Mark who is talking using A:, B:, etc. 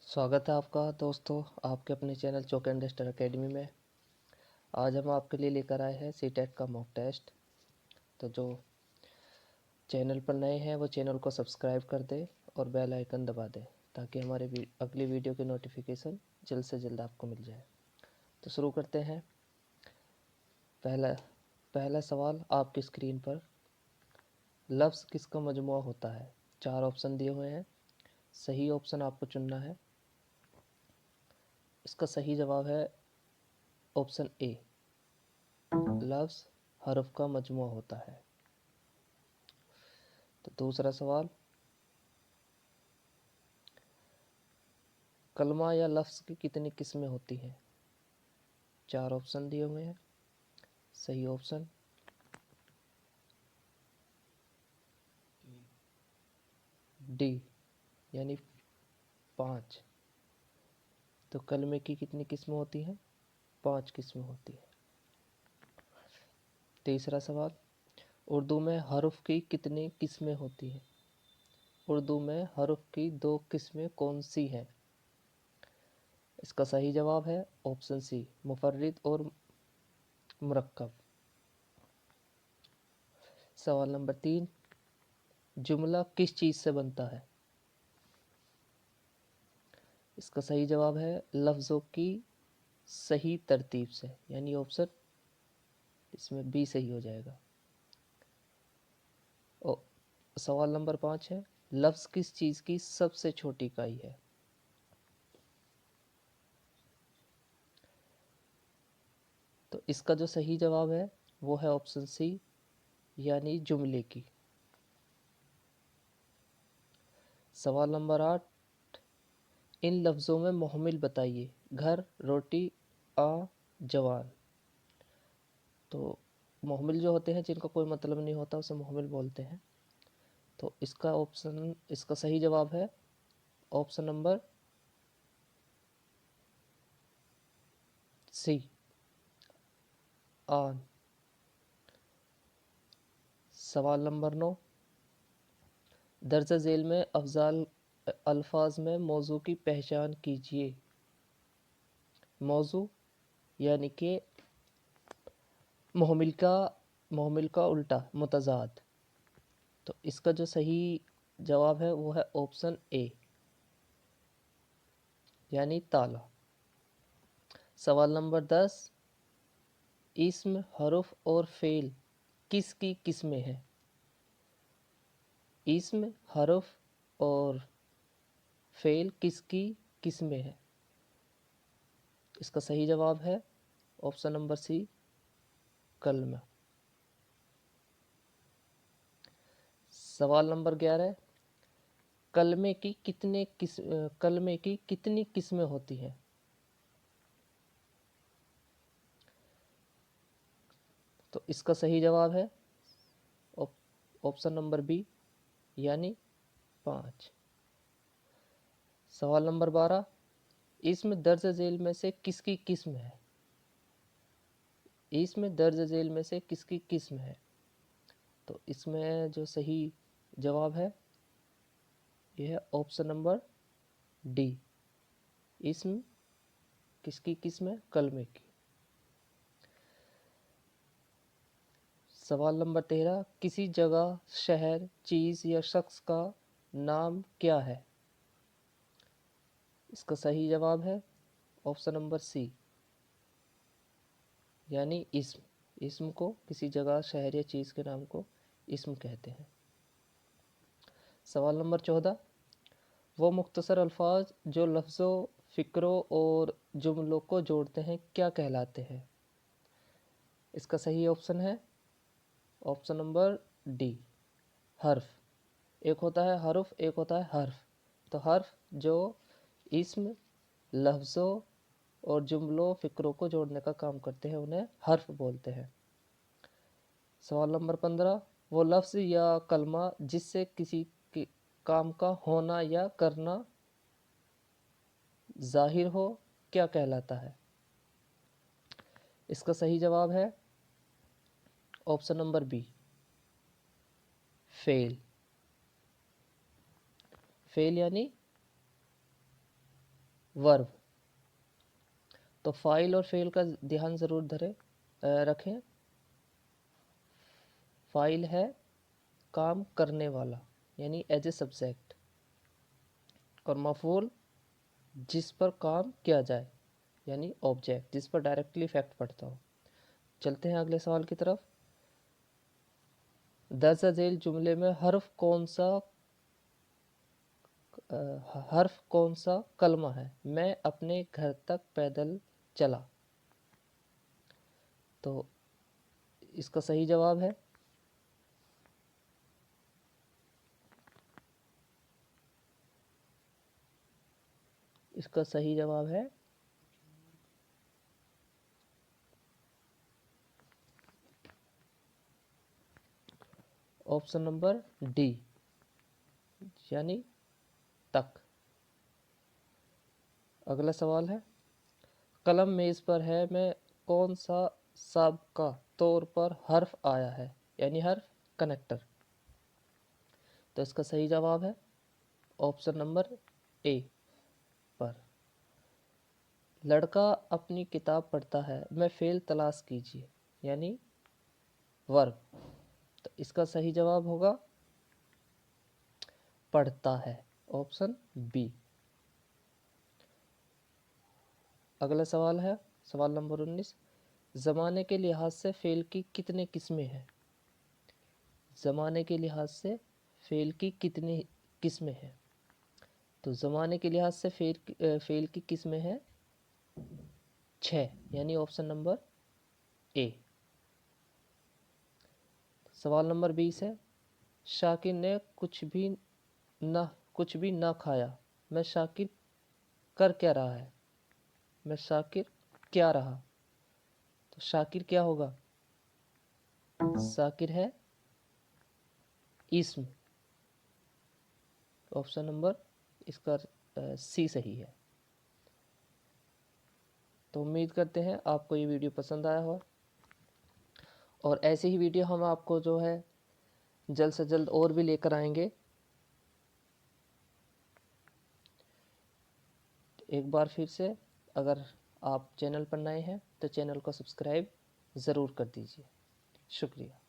A: स्वागत है आपका दोस्तों आपके अपने channel chalk and duster academy में। आज हम आपके लिए लेकर आए हैं सीटेट का मॉक टेस्ट। तो जो चैनल पर नए हैं वो चैनल को सब्सक्राइब कर दें और बेल आइकन दबा दें ताकि हमारे अगली वीडियो की नोटिफिकेशन जल्द से जल्द आपको मिल जाए। तो शुरू करते हैं। पहला पहला सवाल आपकी स्क्रीन पर, लफ्ज़ किसका मजमुआ होता है? 4 ऑप्शन दिए हुए हैं, सही ऑप्शन आपको चुनना है। इसका सही जवाब है ऑप्शन ए, लफ्ज़ हरफ का मजमुआ होता है। तो दूसरा सवाल, कलमा या लफ्ज़ की कितनी किस्में होती हैं? 4 ऑप्शन दिए हुए हैं, सही ऑप्शन डी यानी 5। तो कलमे की कितनी किस्में होती हैं? 5 किस्में होती हैं। तीसरा सवाल, उर्दू में हरूफ की कितनी किस्में होती हैं? उर्दू में हरूफ की 2 किस्में कौन सी हैं? इसका सही जवाब है ऑप्शन सी, मुफर्रिद और मुरक्कब। सवाल नंबर 3, जुमला किस चीज़ से बनता है? इसका सही जवाब है लफ्ज़ों की सही तरतीब से, यानी ऑप्शन इसमें बी सही हो जाएगा। और सवाल नंबर 5 है, लफ्ज़ किस चीज़ की सबसे छोटी इकाई है? तो इसका जो सही जवाब है वो है ऑप्शन सी, यानी जुमले की। सवाल नंबर 8, इन लफ्ज़ों में मोहमिल बताइए। घर, रोटी, जवान। तो मोहमिल जो होते हैं जिनका कोई मतलब नहीं होता उसे मोहमिल बोलते हैं। तो इसका सही जवाब है ऑप्शन नंबर सी, आन। सवाल नंबर 9, दर्ज झेल में अफजाल अल्फाज में मौजू की पहचान कीजिए। मौजू यानी कि मोहमिल का उल्टा, मुतज़ाद। तो इसका जो सही जवाब है वो है ऑप्शन ए, यानी ताला। सवाल नंबर 10, इस्म, हरुफ और फ़ेल किसकी किस्में हैं? इस्म, हरुफ और फ़ेल किसकी किस्में हैं? इसका सही जवाब है ऑप्शन नंबर सी, कलमा। सवाल नंबर 11, कलमे की कितनी किस्में होती हैं? तो इसका सही जवाब है ऑप्शन नंबर बी, यानी 5। सवाल नंबर 12, इसमें दर्ज झेल में से किसकी किस्म है? इसमें दर्ज झेल में से किसकी किस्म है? तो इसमें जो सही जवाब है यह है ऑप्शन नंबर डी, इसमें किसकी किस्म है? कलमे की। सवाल नंबर 13, किसी जगह, शहर, चीज़ या शख्स का नाम क्या है? इसका सही जवाब है ऑप्शन नंबर सी, यानी इस्म। इस्म को, किसी जगह, शहर या चीज़ के नाम को इस्म कहते हैं। सवाल नंबर 14, वो मुख्तसर अल्फाज जो लफ्ज़ों, फ़िक्रों और जुमलों को जोड़ते हैं क्या कहलाते हैं? इसका सही ऑप्शन है ऑप्शन नंबर डी, हर्फ। एक होता है हरुफ, एक होता है हर्फ। तो हर्फ जो इस्म, लफ्ज़ों और जुमलों, फ़िक्रों को जोड़ने का काम करते हैं उन्हें हर्फ बोलते हैं। सवाल नंबर 15, वो लफ्ज़ या कलमा जिससे किसी के काम का होना या करना ज़ाहिर हो क्या कहलाता है? इसका सही जवाब है option number B, fail. Fail यानी वर्ब। तो फाइल और फेल का ध्यान ज़रूर रखें। फाइल है काम करने वाला यानी एज ए सब्जेक्ट, और मफूल जिस पर काम किया जाए यानी ऑब्जेक्ट, जिस पर डायरेक्टली इफेक्ट पड़ता हो। चलते हैं अगले सवाल की तरफ। दर्ज झेल जुमले में हर्फ कौन सा कलमा है? मैं अपने घर तक पैदल चला। तो इसका सही जवाब है ऑप्शन नंबर डी यानी तक। अगला सवाल है, कलम मेज पर है में कौन सा साबिका तौर पर हर्फ आया है यानी हर्फ कनेक्टर। तो इसका सही जवाब है ऑप्शन नंबर ए पर। लड़का अपनी किताब पढ़ता है मैं फेल तलाश कीजिए यानी वर्ब। तो इसका सही जवाब होगा पढ़ता है, ऑप्शन बी। अगला सवाल है सवाल नंबर 19, ज़माने के लिहाज से फेल की कितने किस्में हैं? ज़माने के लिहाज से फेल की कितनी किस्में हैं? तो ज़माने के लिहाज से फेल की किस्में हैं 6 यानी ऑप्शन नंबर ए। सवाल नंबर 20 है, शाकिर ने कुछ भी ना खाया मैं शाकिर कर क्या रहा है? मैं शाकिर क्या रहा? तो शाकिर क्या होगा? शाकिर है इस्म, ऑप्शन नंबर इसका सी सही है। तो उम्मीद करते हैं आपको ये वीडियो पसंद आया हो, और ऐसे ही वीडियो हम आपको जो है जल्द से जल्द और भी लेकर आएंगे। एक बार फिर से, अगर आप चैनल पर नए हैं तो चैनल को सब्सक्राइब ज़रूर कर दीजिए। शुक्रिया।